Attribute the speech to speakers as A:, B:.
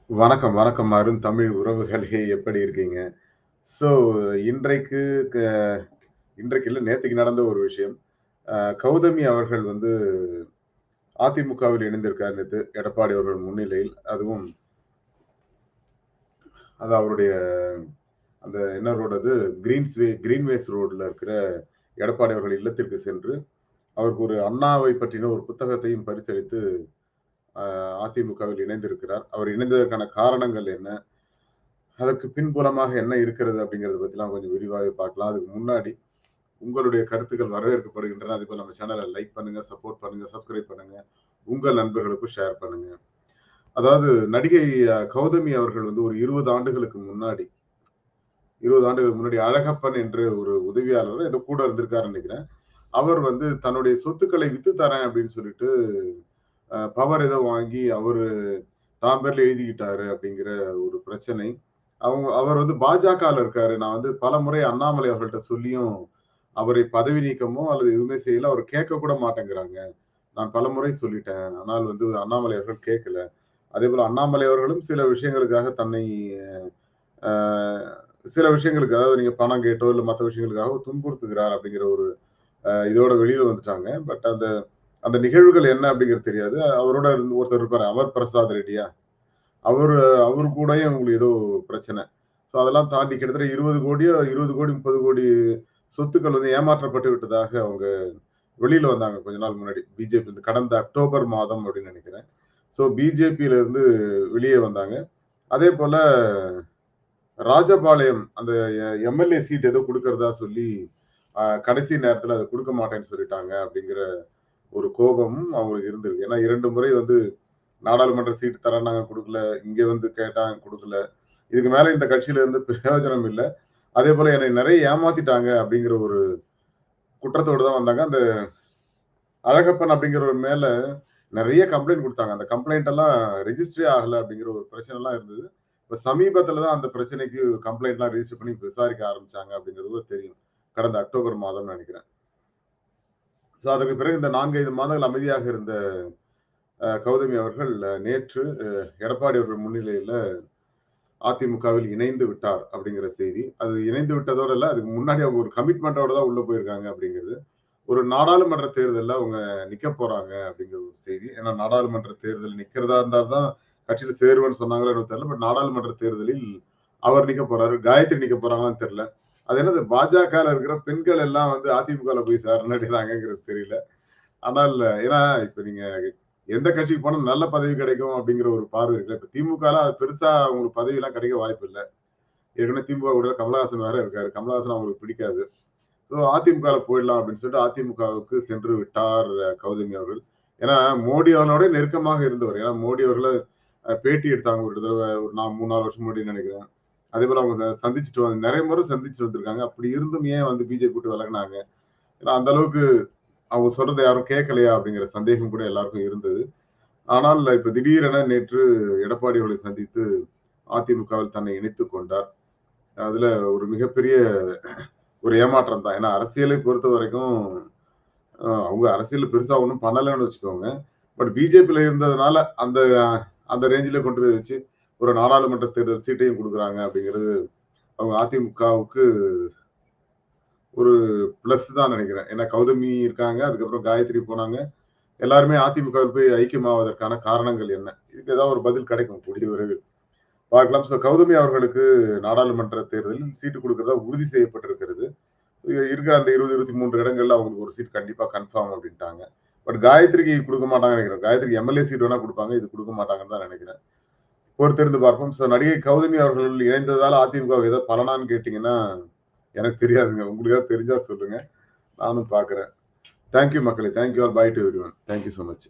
A: வணக்கம், வணக்கம் அருந்தமிழ் உறவுகளே எப்படி இருக்கீங்க? ஸோ இன்றைக்கு க இன்றைக்கு இல்ல நேத்தைக்கு நடந்த ஒரு விஷயம். கௌதமி அவர்கள் வந்து அதிமுகவில் இணைந்திருக்கார் நேத்து. எடப்பாடி அவர்கள் முன்னிலையில். அதுவும் அது அவருடைய அந்த என்ன ரோடு அது? கிரீன்வேஸ் ரோடுல இருக்கிற எடப்பாடி அவர்கள் இல்லத்திற்கு சென்று, அவருக்கு ஒரு அண்ணாவை பற்றின ஒரு புத்தகத்தையும் பரிசளித்து அதிமுகவில் இணைந்திருக்கிறார். அவர் இணைந்ததற்கான காரணங்கள் என்ன? அதற்கு பின்புலமாக என்ன இருக்கிறது அப்படிங்கிறத பத்திலாம் கொஞ்சம் விரிவாவே பார்க்கலாம். அதுக்கு முன்னாடி உங்களுடைய கருத்துக்கள் வரவேற்கப்படுகின்றன. அதேபோல நம்ம சேனலை லைக் பண்ணுங்க, சப்போர்ட் பண்ணுங்க, சப்ஸ்கிரைப் பண்ணுங்க. உங்கள் நண்பர்களுக்கும் ஷேர் பண்ணுங்க. அதாவது நடிகை கௌதமி அவர்கள் வந்து ஒரு 20 ஆண்டுகளுக்கு முன்னாடி அழகப்பன் என்ற ஒரு உதவியாளர் ஏதோ கூட இருந்திருக்காருன்னு நினைக்கிறேன். அவர் வந்து தன்னுடைய சொத்துக்களை வித்து தரேன் அப்படின்னு சொல்லிட்டு பவர் ஏதோ வாங்கி அவரு தான் பேர்ல எழுதிக்கிட்டாரு அப்படிங்கிற ஒரு பிரச்சனை. அவர் வந்து பாஜகல இருக்காரு. நான் வந்து பலமுறை அண்ணாமலை அவர்கள்ட்ட சொல்லியும், அவரை பதவி நீக்கமோ அல்லது எதுவுமே செய்யல. அவர் கேட்க கூட மாட்டேங்கிறாங்க. நான் பலமுறை சொல்லிட்டேன். ஆனால் வந்து அண்ணாமலை அவர்கள் கேட்கல. அதேபோல அண்ணாமலை அவர்களும் சில விஷயங்களுக்காக தன்னை அ சில விஷயங்களுக்கு அதாவது நீங்க பணம் கேட்டோ, இல்ல மத்த விஷயங்களுக்காக துன்புறுத்துகிறார் அப்படிங்கிற ஒரு இதோட வெளியில வந்துட்டாங்க. பட் அந்த அந்த நிகழ்வுகள் என்ன அப்படிங்கிறது தெரியாது. அவரோட இருந்து ஒருத்தர் இருப்பாரு. அமர் பிரசாத் ரெட்டியா? அவரு அவரு கூடயும் உங்களுக்கு ஏதோ பிரச்சனை. ஸோ அதெல்லாம் தாண்டி கிட்டத்தட்ட 20,00,00,000 20,00,00,000 30,00,00,000 சொத்துக்கள் வந்து ஏமாற்றப்பட்டு விட்டதாக அவங்க வெளியில வந்தாங்க கொஞ்ச நாள் முன்னாடி. பிஜேபி இந்த கடந்த அக்டோபர் மாதம் அப்படின்னு நினைக்கிறேன். ஸோ பிஜேபியில இருந்து வெளியே வந்தாங்க. அதேபோல ராஜபாளையம் அந்த எம்எல்ஏ சீட் ஏதோ குடுக்கிறதா சொல்லி, கடைசி நேரத்துல அத குடுக்க மாட்டேன்னு சொல்லிட்டாங்க அப்படிங்கிற ஒரு கோபமும் அவங்களுக்கு இருந்திருக்கு. ஏன்னா 2 முறை வந்து நாடாளுமன்ற சீட் தரேன்னாங்க குடுக்கல. இங்க வந்து கேட்டாங்க குடுக்கல. இதுக்கு மேல இந்த கட்சியில இருந்து பிரயோஜனம் இல்ல. அதேபோல என்னை நெறைய ஏமாத்திட்டாங்க அப்படிங்கிற ஒரு குற்றத்தோடு தான் வந்தாங்க. அந்த அழகப்பன் அப்படிங்கிறவர் மேல நெறைய கம்ப்ளைண்ட் குடுத்தாங்க. அந்த கம்ப்ளைண்ட் எல்லாம் ரெஜிஸ்டரே ஆகல அப்படிங்கிற ஒரு பிரச்சனைலாம் இருந்தது. இப்ப சமீபத்தில தான் அந்த பிரச்சனைக்கு கம்ப்ளைண்ட்லாம் ரெஜிஸ்டர் பண்ணி விசாரிக்க ஆரம்பிச்சாங்க அப்படிங்கிறது தெரியும். கடந்த அக்டோபர் மாதம்னு நெனைக்கிறேன். ஸோ அதற்கு பிறகு இந்த 4, 5 மாதங்கள் அமைதியாக இருந்த கௌதமி அவர்கள் நேற்று எடப்பாடி அவர்கள் முன்னிலையில அதிமுகவில் இணைந்து விட்டார் அப்படிங்கிற செய்தி. அது இணைந்து விட்டதோட இல்ல, அதுக்கு முன்னாடி அவங்க ஒரு கமிட்மென்ட்டோட தான் உள்ள போயிருக்காங்க அப்படிங்கிறது. ஒரு நாடாளுமன்ற தேர்தல்ல அவங்க நிக்கப் போறாங்க அப்படிங்கிற ஒரு செய்தி. ஏன்னா நாடாளுமன்ற தேர்தல் நிக்கிறதா இருந்தா தான் கட்சியில சேருவேன்னு சொன்னாங்களோ என்னவோ தெரியல. பட் நாடாளுமன்ற தேர்தலில் அவர் நிக்கப் போறாரு. காயத்ரி நிக்கப் போறாங்களான்னு தெரியல. அது என்னது பாஜகல இருக்கிற பெண்கள் எல்லாம் வந்து அதிமுகல போய் சரணடைறாங்கங்கிறது தெரியல. ஆனால் ஏன்னா இப்ப நீங்க எந்த கட்சிக்கு போனா நல்ல பதவி கிடைக்கும் அப்படிங்கிற ஒரு பார்வை இருக்குல்ல. இப்ப திமுகல அது பெருசா அவங்களுக்கு பதவிலாம் கிடைக்க வாய்ப்பு இல்ல. ஏற்கனவே திமுக கூட கமலஹாசன் வேற இருக்காரு. கமலஹாசன் அவங்களுக்கு பிடிக்காது. ஸோ அதிமுகல போயிடலாம் அப்படின்னு சொல்லிட்டு அதிமுகவுக்கு சென்று விட்டார் கௌதமி அவர்கள். ஏன்னா மோடி அவர்களோட நெருக்கமாக இருந்தவர். ஏன்னா மோடி அவர்கள பேட்டி எடுத்தாங்க ஒரு தடவ ஒரு 3, 4 வருஷம் முன்னாடி நினைக்கிறேன். அதேபோல அவங்க சந்திச்சுட்டு நெறைய முறை சந்திச்சுட்டு வந்திருக்காங்க. அப்படி இருந்தும் ஏன் வந்து பிஜேபி விட்டு விலகுனாங்க? ஏன்னா அந்த அளவுக்கு அவங்க சொல்றத யாரும் கேட்கலையா? அப்படிங்கிற சந்தேகம் கூட எல்லாருக்கும் இருந்தது. ஆனால் இப்ப திடீரென நேற்று எடப்பாடி அவர்களை சந்தித்து அதிமுகவில் தன்னை இணைத்துக் கொண்டார். அதுல ஒரு மிகப்பெரிய ஒரு ஏமாற்றம் தான். ஏன்னா அரசியலை பொறுத்தவரைக்கும் அவங்க அரசியல்ல பெருசா ஒண்ணும் பண்ணலன்னு வச்சுக்கோங்க. பட் பிஜேபில இருந்ததுனால அந்த அந்த ரேஞ்சில கொண்டு போய் வச்சு ஒரு நாடாளுமன்ற தேர்தல் சீட்டையும் குடுக்குறாங்க அப்படிங்கிறது அவங்க அதிமுகவுக்கு ஒரு பிளஸ் தான் நெனைக்கிறேன். ஏன்னா கௌதமி இருக்காங்க. அதுக்கப்புறம் காயத்ரி போனாங்க. எல்லாருமே அதிமுகவில் போய் ஐக்கியமாவதற்கான காரணங்கள் என்ன? இதுக்கு ஏதாவது ஒரு பதில் கிடைக்கும் கூடிய விரைவில். பார்க்கலாம். கௌதமி அவர்களுக்கு நாடாளுமன்ற தேர்தலில் சீட்டு குடுக்கிறதா உறுதி செய்யப்பட்டிருக்கிறது. இருக்கிற அந்த 20, 23 இடங்கள்ல அவங்களுக்கு ஒரு சீட் கண்டிப்பா கன்ஃபார்ம் அப்படின்ட்டாங்க. பட் காயத்ரிக்கு குடுக்க மாட்டாங்கன்னு நெனைக்கிறேன். காயத்ரிக்கு எம்எல்ஏ சீட் வேணா குடுப்பாங்க. இது குடுக்க மாட்டாங்கன்னு தான் நெனைக்கிறேன். பொறுத்திருந்து பார்ப்போம். நடிகை கௌதமி அவர்கள் இணைந்ததால அதிமுகவுக்கு ஏதாவது பலனான்னு கேட்டீங்கன்னா, எனக்கு தெரியாதுங்க. உங்களுக்கு ஏதாவது தெரிஞ்சா சொல்லுங்க. நானும் பார்க்குறேன். தேங்க் யூ மக்களே. Thank you all. Bye to everyone. Thank you so much.